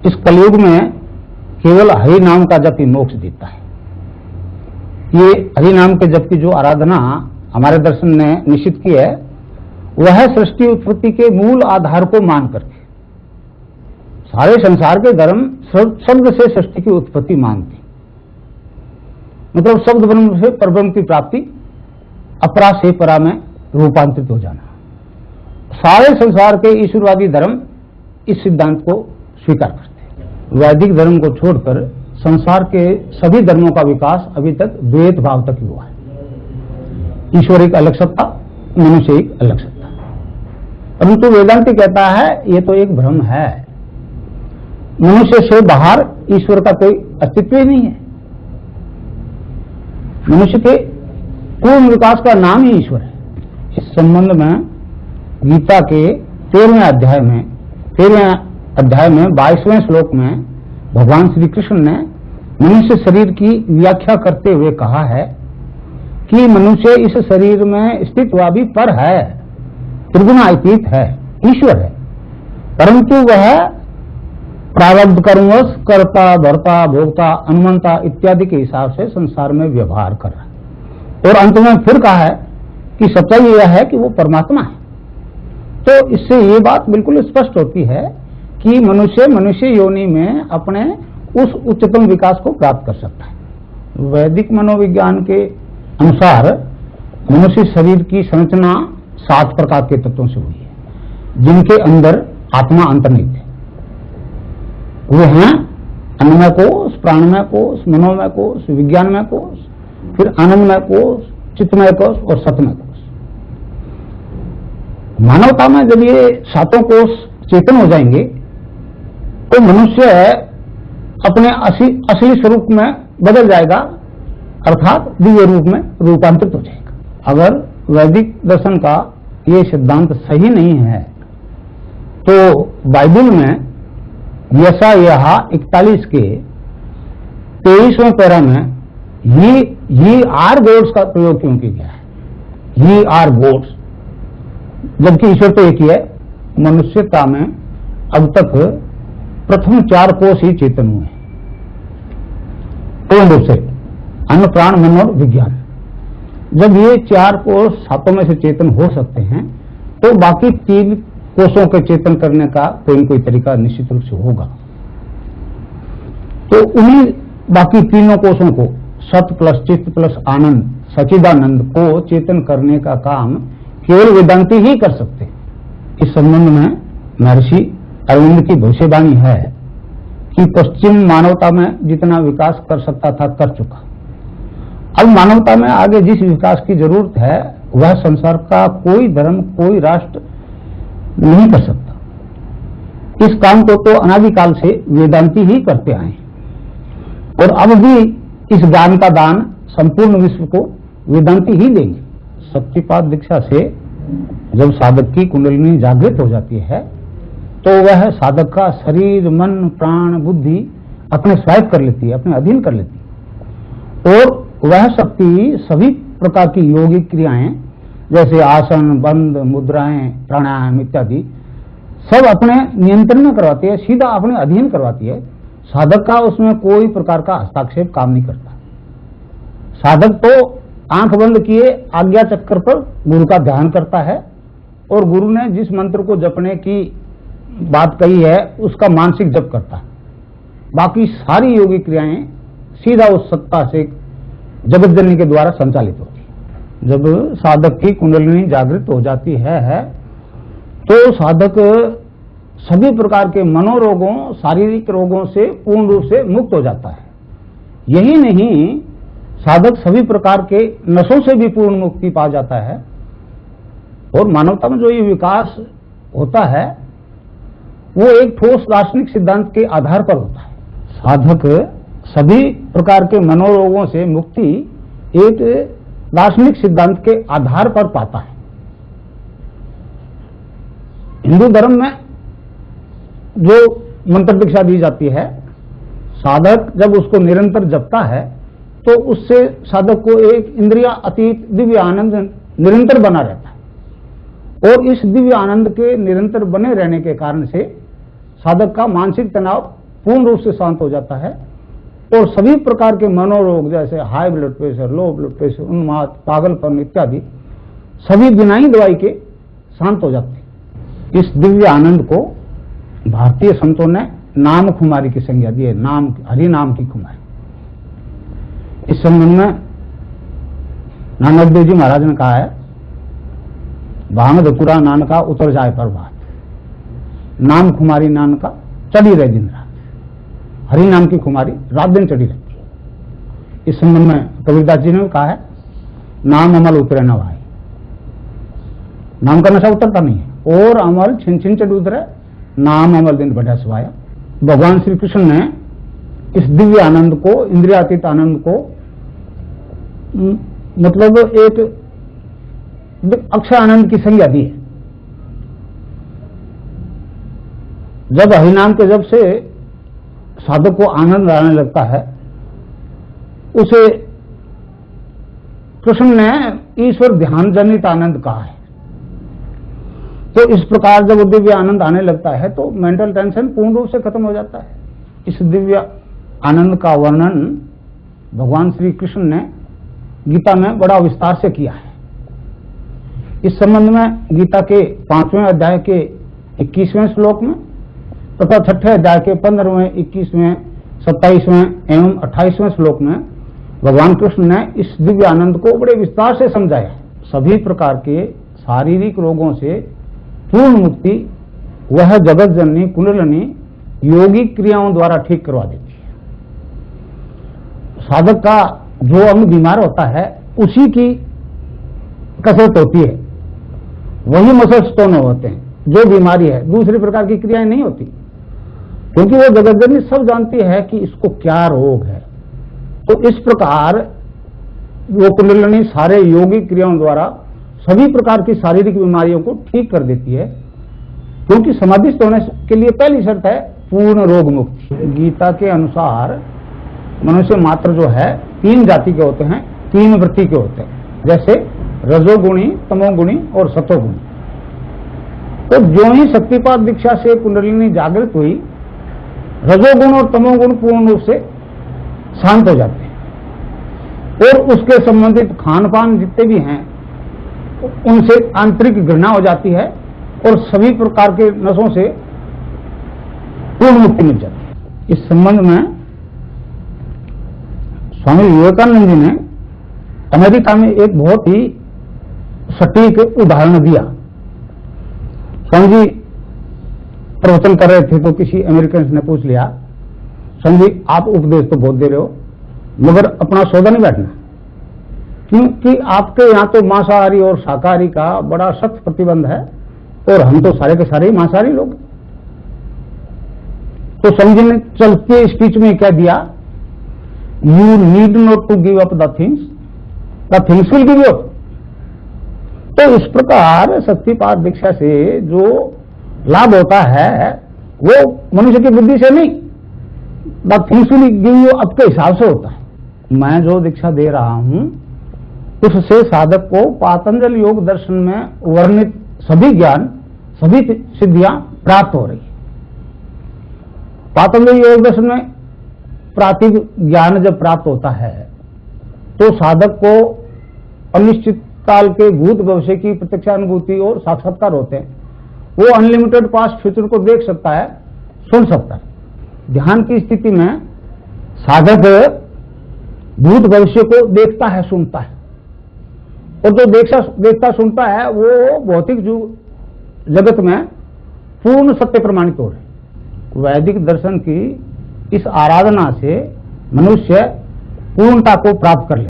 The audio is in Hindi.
इस कलयुग में केवल हरि नाम का जप ही मोक्ष देता है। ये हरि नाम के जप की जो आराधना हमारे दर्शन ने निश्चित की है, वह सृष्टि उत्पत्ति के मूल आधार को मान करके सारे संसार के धर्म शब्द से सृष्टि की उत्पत्ति मानते, मतलब शब्द ब्रह्म से परब्रह्म की प्राप्ति, अपरा से परा में रूपांतरित हो जाना। सारे संसार के ईश्वरवादी धर्म इस सिद्धांत को स्वीकार करते हैं। वैदिक धर्म को छोड़कर संसार के सभी धर्मों का विकास अभी तक द्वैत भाव तक ही हुआ है। ईश्वर एक अलग सत्ता, मनुष्य एक अलग सत्ता। परंतु वेदांति कहता है ये तो एक भ्रम है, मनुष्य से बाहर ईश्वर का कोई अस्तित्व ही नहीं है। मनुष्य के पूर्ण विकास का नाम ही ईश्वर है। इस संबंध में गीता के 13वें अध्याय में 22वें श्लोक में भगवान श्री कृष्ण ने मनुष्य शरीर की व्याख्या करते हुए कहा है कि मनुष्य इस शरीर में स्थित हुआ भी पर है, त्रिगुणातीत है, ईश्वर है, परंतु वह प्रारब्ध कर्मवश कर्ता, भर्ता, भोक्ता, अनुमंता इत्यादि के हिसाब से संसार में व्यवहार कर रहा है। और अंत में फिर कहा है कि सच्चाई यह है कि वो परमात्मा है। तो इससे ये बात बिल्कुल स्पष्ट होती है कि मनुष्य योनि में अपने उस उच्चतम विकास को प्राप्त कर सकता है। वैदिक मनोविज्ञान के अनुसार मनुष्य शरीर की संरचना 7 प्रकार के तत्वों से हुई है, जिनके अंदर आत्मा अंतर्निहित है। वे हैं अन्नमय कोश, प्राणमय कोश, मनोमय कोश, विज्ञानमय कोश, फिर आनंदमय कोश, चित्तमय कोश और सतमय कोश। मानवता में जब ये 7 कोश चेतन हो जाएंगे तो मनुष्य अपने असली स्वरूप में बदल जाएगा, अर्थात दिव्य रूप में रूपांतरित हो जाएगा। अगर वैदिक दर्शन का ये सिद्धांत सही नहीं है तो बाइबल में यशायाह 41 के 23वें पैरा में ये आर गॉड्स का प्रयोग क्यों किया गया है? ये आर गॉड्स, जबकि ईश्वर तो एक ही है। मनुष्यता में अब तक प्रथम 4 कोश ही चेतन हुए हैं, पूर्ण रूप से, अन्न, प्राण, मन और विज्ञान। जब ये 4 कोश 7 में से चेतन हो सकते हैं तो बाकी 3 कोषों के चेतन करने का कोई न कोई तरीका निश्चित रूप से होगा। तो उन्हीं बाकी 3 कोषों को, सत प्लस चित्त प्लस आनंद, सचिदानंद को चेतन करने का काम केवल वेदांती ही कर सकते हैं। इस संबंध में महर्षि अरविंद की भविष्यवाणी है कि पश्चिम मानवता में जितना विकास कर सकता था कर चुका। अब मानवता में आगे जिस विकास की जरूरत है वह संसार का कोई धर्म, कोई राष्ट्र नहीं कर सकता। इस काम को तो अनादिकाल से वेदांती ही करते आए और अब भी इस ज्ञान का दान संपूर्ण विश्व को वेदांती ही देंगे। शक्तिपात दीक्षा से जब साधक की कुंडलिनी जागृत हो जाती है तो वह साधक का शरीर, मन, प्राण, बुद्धि अपने स्वायत्त कर लेती है, अपने अधीन कर लेती है। और वह शक्ति सभी प्रकार की योगिक क्रियाएं जैसे आसन, बंद, मुद्राएं, प्राणायाम इत्यादि सब अपने नियंत्रण में करवाती है, सीधा अपने अधीन करवाती है। साधक का उसमें कोई प्रकार का हस्तक्षेप काम नहीं करता। साधक तो आंख बंद किए आज्ञा चक्र पर गुरु का ध्यान करता है और गुरु ने जिस मंत्र को जपने की बात कही है उसका मानसिक जप करता है। बाकी सारी योगिक क्रियाएं सीधा उस सत्ता से, जगत जननी के द्वारा संचालित होती है। जब साधक की कुंडलिनी जागृत हो जाती है तो साधक सभी प्रकार के मनोरोगों, शारीरिक रोगों से पूर्ण रूप से मुक्त हो जाता है। यही नहीं, साधक सभी प्रकार के नशों से भी पूर्ण मुक्ति पा जाता है। और मानवता में जो ये विकास होता है वो एक ठोस दार्शनिक सिद्धांत के आधार पर होता है। साधक सभी प्रकार के मनोरोगों से मुक्ति एक दार्शनिक सिद्धांत के आधार पर पाता है। हिंदू धर्म में जो मंत्र दीक्षा दी जाती है, साधक जब उसको निरंतर जपता है तो उससे साधक को एक इंद्रिया अतीत दिव्य आनंद निरंतर बना रहता है। और इस दिव्य आनंद के निरंतर बने रहने के कारण से साधक का मानसिक तनाव पूर्ण रूप से शांत हो जाता है और सभी प्रकार के मनोरोग जैसे high blood pressure, low blood pressure, उन्माद, पागलपन इत्यादि सभी बिना ही दवाई के शांत हो जाते हैं। इस दिव्य आनंद को भारतीय संतों ने नाम खुमारी की संज्ञा दी है, नाम हरि नाम की खुमारी। इस संबंध में नानक देव जी महाराज ने कहा है, भांग धतूरा नानका उतर जाए प्रभात, नाम खुमारी नानका चढ़ी रहे दिन रात। हरि नाम की खुमारी रात दिन चढ़ी रहती है। इस संबंध में कबीरदास जी ने भी कहा है, नाम अमल उतरे न भाई। नाम का नशा उतरता नहीं है और अमल छिन छिन चढ़ उतरे, नाम अमल दिन बढ़ा सवाया। भगवान श्री कृष्ण ने इस दिव्य आनंद को, इंद्रियातीत आनंद को मतलब एक अक्षय आनंद की संज्ञा दी है। जब हरिनाम के जब से साधक को आनंद आने लगता है, उसे कृष्ण ने ईश्वर ध्यान जनित आनंद कहा है। तो इस प्रकार जब दिव्य आनंद आने लगता है तो मेंटल टेंशन पूर्ण रूप से खत्म हो जाता है। इस दिव्य आनंद का वर्णन भगवान श्री कृष्ण ने गीता में बड़ा विस्तार से किया है। इस संबंध में गीता के 5वें अध्याय के 21वें श्लोक में तथा 6ठे अध्याय के 15वें, 21वें, 27वें एवं 28वें श्लोक में भगवान कृष्ण ने इस दिव्य आनंद को बड़े विस्तार से समझाया। सभी प्रकार के शारीरिक रोगों से पूर्ण मुक्ति वह जगत जननी कुंडलिनी योगिक क्रियाओं द्वारा ठीक करवा देती है। साधक का जो अंग बीमार होता है उसी की कसरत होती है, वही मसल स्टोन होते हैं। जो बीमारी है दूसरी प्रकार की क्रियाएं नहीं होती, क्योंकि वो जगत जननी सब जानती है कि इसको क्या रोग है। तो इस प्रकार वो कुंडलिनी सारे योगिक क्रियाओं द्वारा सभी प्रकार की शारीरिक बीमारियों को ठीक कर देती है, क्योंकि समाधिस्थ होने के लिए पहली शर्त है पूर्ण रोग मुक्ति। गीता के अनुसार मनुष्य मात्र जो है 3 जाति के होते हैं, 3 वृत्ति के होते हैं, जैसे रजोगुणी, तमोगुणी और सतोगुणी। तो जो ही शक्तिपात दीक्षा से कुंडलिनी जागृत हुई, रजोगुण और तमोगुण पूर्ण रूप से शांत हो जाते हैं और उसके संबंधित खान पान जितने भी हैं उनसे आंतरिक घृणा हो जाती है और सभी प्रकार के नशों से पूर्ण मुक्ति मिल जाती है। इस संबंध में स्वामी विवेकानंद जी ने अमेरिका में एक बहुत ही सटीक उदाहरण दिया। स्वामी जी प्रवचन कर रहे थे तो किसी अमेरिकन ने पूछ लिया, स्वामी जी आप उपदेश तो बहुत दे रहे हो मगर अपना सौदा नहीं बैठना, क्योंकि आपके यहाँ तो मांसाहारी और शाकाहारी का बड़ा सख्त प्रतिबंध है और हम तो सारे के सारे ही मांसाहारी लोग। तो स्वामी जी ने चलते स्पीच में क्या दिया, you need not to give up the things will give you up. तो इस प्रकार शक्तिपात दीक्षा से जो लाभ होता है वो मनुष्य की बुद्धि से नहीं, the things will give you up के हिसाब से होता है। मैं जो दीक्षा दे रहा हूं उससे साधक को पातंजल योग दर्शन में वर्णित सभी ज्ञान, सभी सिद्धियां प्राप्त हो रही है। पातंजल योग दर्शन में प्रातिक ज्ञान जब प्राप्त होता है तो साधक को अनिश्चित काल के भूत भविष्य की प्रत्यक्षानुभूति और साक्षात्कार होते हैं। वो अनलिमिटेड पास्ट फ्यूचर को देख सकता है, सुन सकता है। ध्यान की स्थिति में साधक भूत भविष्य को देखता है, सुनता है, और जो देखता सुनता है वो भौतिक जगत में पूर्ण सत्य प्रमाणित हो रहे। वैदिक दर्शन की इस आराधना से मनुष्य पूर्णता को प्राप्त कर ले।